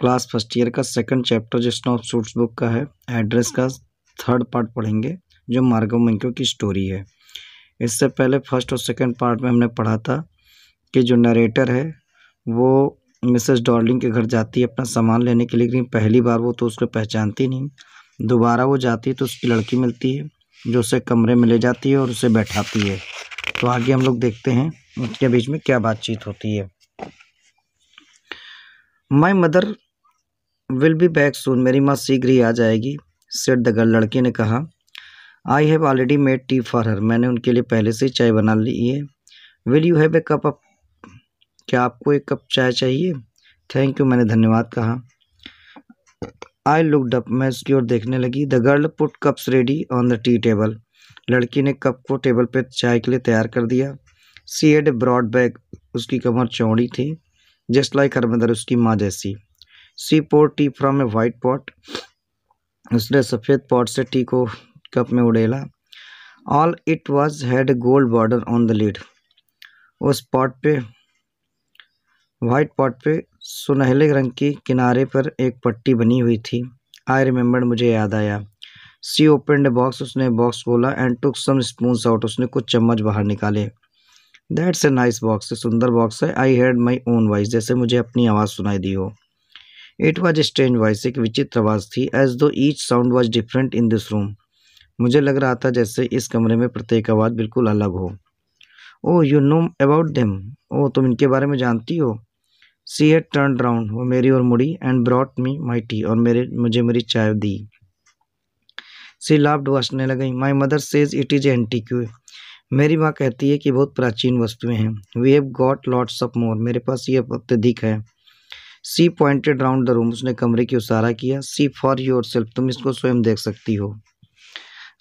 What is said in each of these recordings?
Class first year का second chapter जो स्नॉप suits book का है, एड्रेस का थर्ड पार्ट पढ़ेंगे जो मार्गो मंको की स्टोरी है। इससे पहले फर्स्ट और सेकंड पार्ट में हमने पढ़ा था कि जो नरेटर है वो मिसेस डार्लिंग के घर जाती है अपना सामान लेने के लिए, लेकिन पहली बार वो तो उसको पहचानती नहीं। दोबारा वो जाती है तो उसकी लड़की मिलती है जो उसे कमरे में ले जाती है और उसे बैठाती है। तो आगे हम लोग देखते हैं उनके बीच में क्या बातचीत होती है। My mother will be back soon, मेरी माँ शीघ्र ही आ जाएगी। सेड द गर्ल, लड़की ने कहा। I have already made tea for her, मैंने उनके लिए पहले से ही चाय बना ली है। Will you have a cup of, क्या आपको एक कप चाय चाहिए? थैंक यू, मैंने धन्यवाद कहा। आई लुकड अप, मैं उसकी ओर देखने लगी। The girl put cups ready on the tea table, लड़की ने कप को टेबल पर चाय के लिए तैयार कर दिया। She had a broad bag, उसकी कमर चौड़ी थी, जस्ट लाइक हर मदर, उसकी माँ जैसी। She pour tea from a white pot, उसने सफ़ेद पॉट से टी को कप में उड़ेला। All it was had a gold border on the lid, उस पॉट पे, वाइट पॉट पे सुनहले रंग की किनारे पर एक पट्टी बनी हुई थी। आई रिमेंबर्ड, मुझे याद आया। सी ओपनड ए बॉक्स, उसने बॉक्स खोला। And took some spoons out, उसने कुछ चम्मच बाहर निकाले। दैट्स ए नाइस बॉक्स, सुंदर बॉक्स है। आई हेard माई ओन वॉइस, जैसे मुझे अपनी आवाज़ सुनाई दी हो। It was a strange voice, एक विचित्र आवाज़ थी। एज दो each sound was different in this room, मुझे लग रहा था जैसे इस कमरे में प्रत्येक आवाज़ बिल्कुल अलग हो। Oh you know about them, oh तुम इनके बारे में जानती हो। सी हैड टर्न्ड राउंड, वो मेरी ओर मुड़ी। And brought me my T, और मुझे मेरी चाय दी। सी लाफ्ड, वो हंसने लगी। My mother says it is antique, मेरी माँ कहती है कि बहुत प्राचीन वस्तुएं हैं। We have got lots of more, मेरे पास ये अत्यधिक है। She pointed round the room, उसने कमरे की इशारा किया। सी फॉर योर सेल्फ, तुम इसको स्वयं देख सकती हो।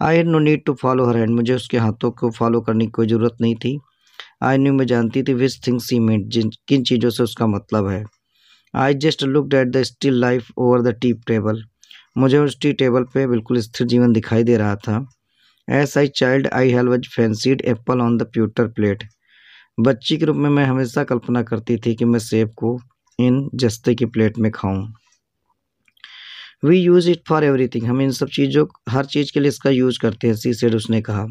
I had no need to follow her hand, मुझे उसके हाथों को फॉलो करने की कोई ज़रूरत नहीं थी। आई न्यू, मैं जानती थी विच थिंग्स सी मीट, किन चीज़ों से उसका मतलब है। I just looked at the still life over the tea table, मुझे उस टी टेबल पे बिल्कुल स्थिर जीवन दिखाई दे रहा था। S I child I have fancied Apple on the pewter plate, बच्ची के रूप में मैं हमेशा कल्पना करती थी कि मैं सेब को इन जस्ते की प्लेट में खाऊं। We use it for everything, हम इन सब चीज़ों, हर चीज़ के लिए इसका यूज करते हैं। सी सेड, उसने कहा।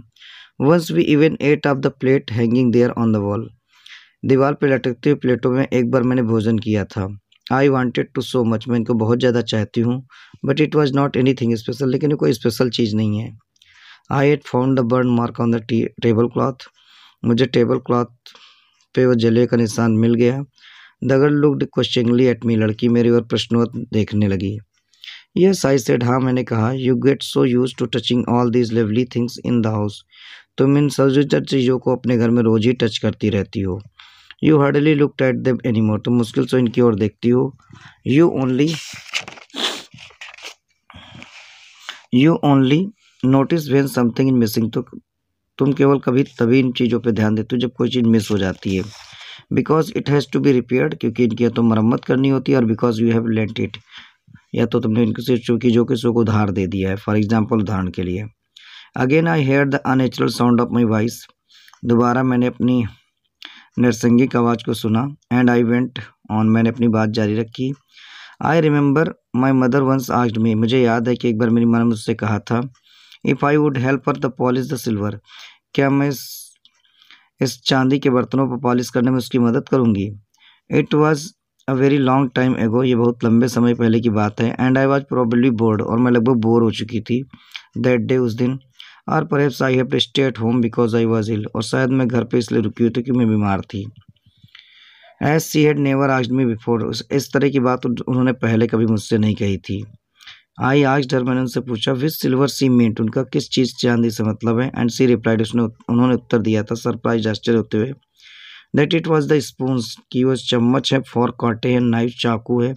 Once we even ate off the plate hanging there on the wall, दीवार पर लटकती हुई प्लेटों में एक बार मैंने भोजन किया था। I wanted to so much, मैं इनको बहुत ज़्यादा चाहती हूँ। But it was not anything special, लेकिन ये कोई स्पेशल चीज़ नहीं है। I had found the burn mark on the tablecloth, मुझे टेबल क्लॉथ पे वो जले का निशान मिल गया। The girl looked questioningly at me, लड़की मेरी ओर प्रश्नवत देखने लगी। यस आई सेड, हाँ मैंने कहा। You get so used to touching all these lovely things in the house, तुम इन सजीटर चीज़ों को अपने घर में रोज ही टच करती रहती हो। You hardly looked at them anymore, तुम मुश्किल से इनकी ओर देखती हो। You only notice when something is missing, तो तुम केवल कभी तभी इन चीज़ों पे ध्यान देते हो जब कोई चीज़ मिस हो जाती है। Because it has to be repaired, क्योंकि इनकी तो मरम्मत करनी होती है। और because you have lent it, या तो तुमने इनकी सिर्फ चूँकि जो किसी को उधार दे दिया है। फॉर एग्जाम्पल, उदाहरण के लिए। Again I hear the unnatural sound of my voice, दोबारा मैंने अपनी नरसंगिक आवाज़ को सुना। एंड आई वेंट ऑन, मैंने अपनी बात जारी रखी। I remember my mother once asked me, मुझे याद है कि एक बार मेरी माँ ने मुझसे कहा था। If I would help her the polish the silver, क्या मैं इस चांदी के बर्तनों पर पॉलिश करने में उसकी मदद करूंगी। It was a very long time एगो, ये बहुत लंबे समय पहले की बात है। And I was probably board, और मैं लगभग बोर हो चुकी थी दैट डे, उस दिन। और perhaps I have to stay at home because I was ill, और शायद मैं घर पे इसलिए रुकी हुई थी कि मैं बीमार थी। As she had never asked me before, इस तरह की बात उन्होंने पहले कभी मुझसे नहीं कही थी। आई आस्क्ड हर, मैंने उनसे पूछा। विच सिल्वर सी मीट, उनका किस चीज़ चांदी से मतलब है। एंड सी रिप्लाइड, उन्होंने उत्तर दिया था सरप्राइज, आश्चर्य होते हुए, that it was the spoons, की वो चम्मच है, फॉर्क कांटे हैं, नाइफ चाकू है।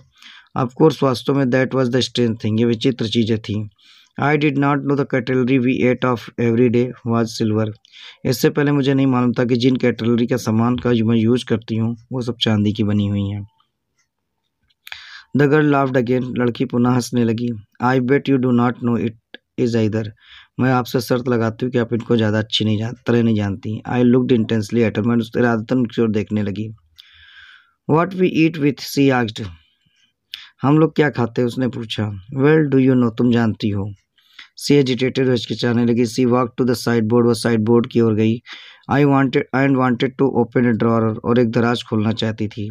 ऑफकोर्स, वास्तव में that was the strange thing, ये विचित्र चीज़ें थी। I did not know the cutlery we ate off every day was silver, इससे पहले मुझे नहीं मालूम था कि जिन कैटलरी का सामान का मैं यूज करती हूँ वो सब चांदी की बनी हुई हैं। द गर्ल लाफ्ड अगेन, लड़की पुनः हंसने लगी। I bet you do not know it is either, मैं आपसे शर्त लगाती हूँ कि आप इनको ज़्यादा अच्छी नहीं जानती। I looked intensely at her, मैं इरादतन उसकी ओर देखने लगी। What we eat with, she asked, हम लोग क्या खाते हैं, उसने पूछा। वेल डू यू नो, तुम जानती हो। सी एजिटेटेड, हिचकिचाने लगी। She walk to the sideboard, वह साइड बोर्ड की ओर गई। I wanted to open a drawer, और एक दराज खोलना चाहती थी।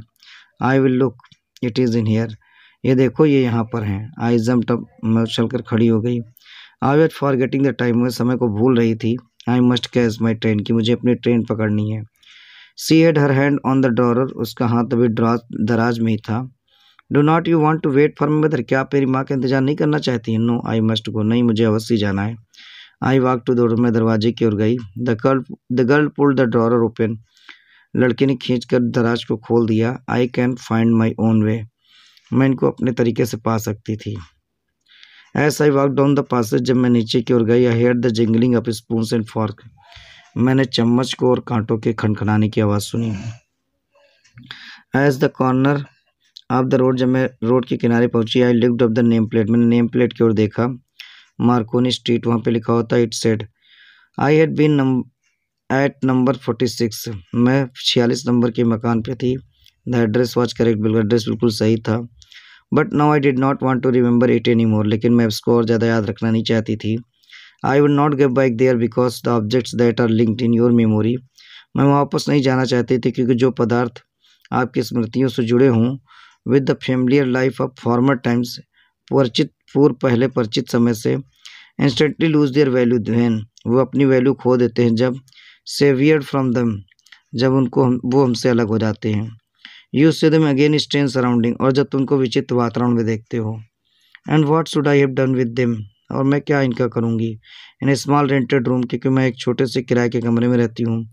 I will look, it is in here, ये देखो ये यहाँ पर हैं। आई जम्प्ड अप, मैं उछलकर खड़ी हो गई। I was forgetting the time, मैं समय को भूल रही थी। I must catch my train, कि मुझे अपनी ट्रेन पकड़नी है। She had her hand on the drawer, उसका हाथ अभी दराज में ही था। Do not you want to wait for my mother, क्या आप मेरी माँ का इंतजार नहीं करना चाहती हैं? नो आई मस्ट गो, नहीं मुझे अवश्य जाना है। I walk to the door, मैं दरवाजे की ओर गई। The girl pulled the drawer open, लड़के ने खींचकर दराज को खोल दिया। I can find my own way, मैं इनको अपने तरीके से पा सकती थी। As I walk down the passage, जब मैं नीचे की ओर गई, I heard the jingling of spoons and fork, मैंने चम्मच को और कांटों के खनखनाने की आवाज़ सुनी। At the corner of the road, जब मैं रोड के किनारे पहुंची, I looked up the name plate, मैंने नेम प्लेट की ओर देखा। मार्कोनी स्ट्रीट, वहाँ पे लिखा होता। It said I had been at number 46, मैं 46 नंबर के मकान पे थी। द एड्रेस वॉज करेक्ट, बिल्कुल एड्रेस बिल्कुल सही था। But now I did not want to remember it any more, लेकिन मैं उसको और ज़्यादा याद रखना नहीं चाहती थी। I would not get back there because the objects that are linked in your memory, मैं वापस नहीं जाना चाहती थी क्योंकि जो पदार्थ आपकी स्मृतियों से जुड़े हों with the familiar life of former times, पहले परिचित समय से, instantly lose their value when, वो अपनी वैल्यू खो देते हैं जब, सेवियर्ड फ्रॉम दम, जब वो हमसे अलग हो जाते हैं। You see them again strange surrounding, और जब तुम उनको विचित्र वातावरण में देखते हो। And what should I have done with them, और मैं क्या इनका करूँगी। इन ए स्मॉल रेंटेड रूम, क्योंकि मैं एक छोटे से किराए के कमरे में रहती हूँ।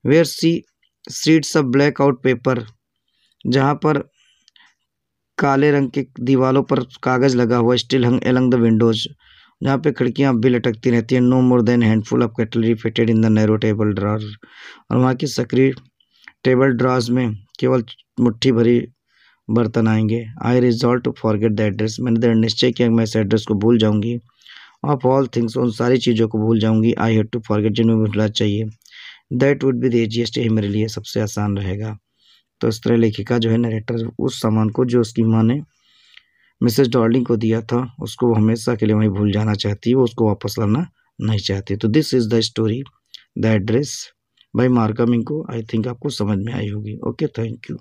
Where sheets of black out paper, जहाँ पर काले रंग के दीवारों पर कागज़ लगा हुआ, still hung along the windows, जहाँ पे खिड़कियाँ अब भी लटकती रहती हैं। No more than handful of cutlery fitted in the narrow table drawer, और वहाँ की सक्रिय टेबल ड्रॉर्स में केवल मुट्ठी भरी बर्तन आएंगे। I resolve to forget the address, मैंने दृढ़ निश्चय किया मैं इस एड्रेस को भूल जाऊंगी। ऑफ ऑल थिंग्स, उन सारी चीज़ों को भूल जाऊंगी। आई हैड टू फॉरगेट, जिन्हें भूलना चाहिए। That would be the easiest, यही मेरे लिए सबसे आसान रहेगा। तो इस तरह लेखिका जो है, नरेटर, उस सामान को जो उसकी माँ ने मिसेस डॉर्लिंग को दिया था, उसको वो हमेशा के लिए वहीं भूल जाना चाहती है, वो उसको वापस लाना नहीं चाहती। तो this is the story the address by Marka Minko. I think आपको समझ में आई होगी। Okay, thank you.